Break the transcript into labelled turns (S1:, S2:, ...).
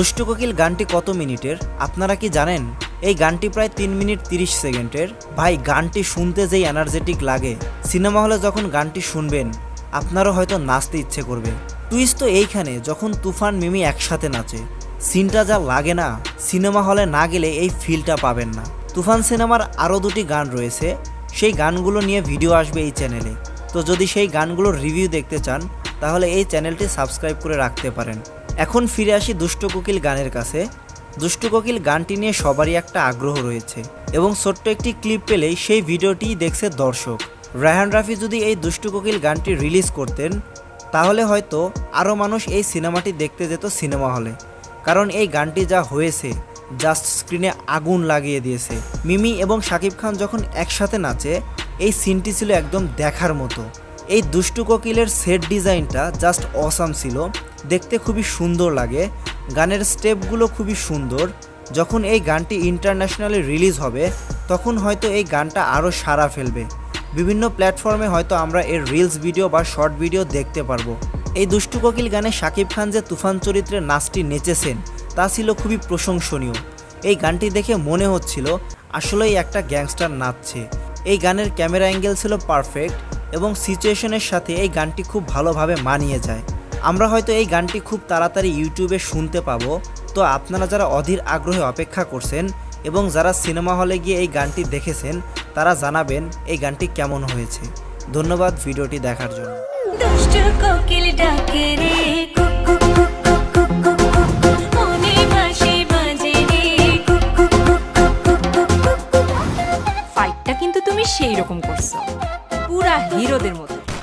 S1: দুষ্টু কোকিল গানটি কত মিনিটের আপনারা কি জানেন? এই গানটি প্রায় 3 মিনিট 30 সেকেন্ডের। ভাই, গানটি শুনতে যেই এনার্জেটিক লাগে, সিনেমা হলে যখন গানটি শুনবেন আপনারও হয়তো নাচতে ইচ্ছে করবে। টুইস্ট তো এইখানে, যখন তুফান মিমি একসাথে নাচে, সিনটা যা লাগে না, সিনেমা হলে না গেলে এই ফিলটা পাবেন না। তুফান সিনেমার আরও 2টি গান রয়েছে, সেই গানগুলো নিয়ে ভিডিও আসবে এই চ্যানেলে। তো যদি সেই গানগুলোর রিভিউ দেখতে চান তাহলে এই চ্যানেলটি সাবস্ক্রাইব করে রাখতে পারেন। এখন ফিরে আসি দুষ্টু কোকিল গানের কাছে। দুষ্টু কোকিল গানটি নিয়ে সবারই একটা আগ্রহ রয়েছে এবং ছোট্ট একটি ক্লিপ পেলেই সেই ভিডিওটিই দেখছে দর্শক। রায়হান রাফি যদি এই দুষ্টু কোকিল গানটি রিলিজ করতেন তাহলে হয়তো আরও মানুষ এই সিনেমাটি দেখতে যেত সিনেমা হলে, কারণ এই গানটি যা হয়েছে জাস্ট স্ক্রিনে আগুন লাগিয়ে দিয়েছে। মিমি এবং শাকিব খান যখন একসাথে নাচে, এই সিনটি ছিল একদম দেখার মতো। এই দুষ্টু কোকিলের সেট ডিজাইনটা জাস্ট অসাম ছিল, দেখতে খুবই সুন্দর লাগে, গানের স্টেপগুলো খুবই সুন্দর। যখন এই গানটি ইন্টারন্যাশনালি রিলিজ হবে তখন হয়তো এই গানটা আরও সাড়া ফেলবে। বিভিন্ন প্ল্যাটফর্মে হয়তো আমরা এর রিলস ভিডিও বা শর্ট ভিডিও দেখতে পারবো। এই দুষ্টু কোকিল গানে শাকিব খান যে তুফান চরিত্রে নাচটি নেচেছেন তা ছিল খুবই প্রশংসনীয়। এই গানটি দেখে মনে হচ্ছিল আসলেই একটা গ্যাংস্টার নাচছে। এই গানের ক্যামেরা অ্যাঙ্গেল ছিল পারফেক্ট এবং সিচুয়েশনের সাথে এই গানটি খুব ভালোভাবে মানিয়ে যায়। আমরা হয়তো এই গানটি খুব তাড়াতাড়ি ইউটিউবে শুনতে পাবো। তো আপনারা যারা অধীর আগ্রহে অপেক্ষা করছেন এবং যারা সিনেমা হলে গিয়ে এই গানটি দেখেছেন তারা জানাবেন এই গানটি কেমন হয়েছে। ধন্যবাদ ভিডিওটি দেখার জন্য।
S2: দুষ্টু কোকিল ডাকে রে কুক কুক কুক কুক কুক কুক কুক, মনে বাঁশি বাজে রে কুক কুক কুক কুক কুক কুক কুক কুক।
S3: ফাইটটা কিন্তু তুমি সেই রকম করছো, পুরা হিরোদের মতো।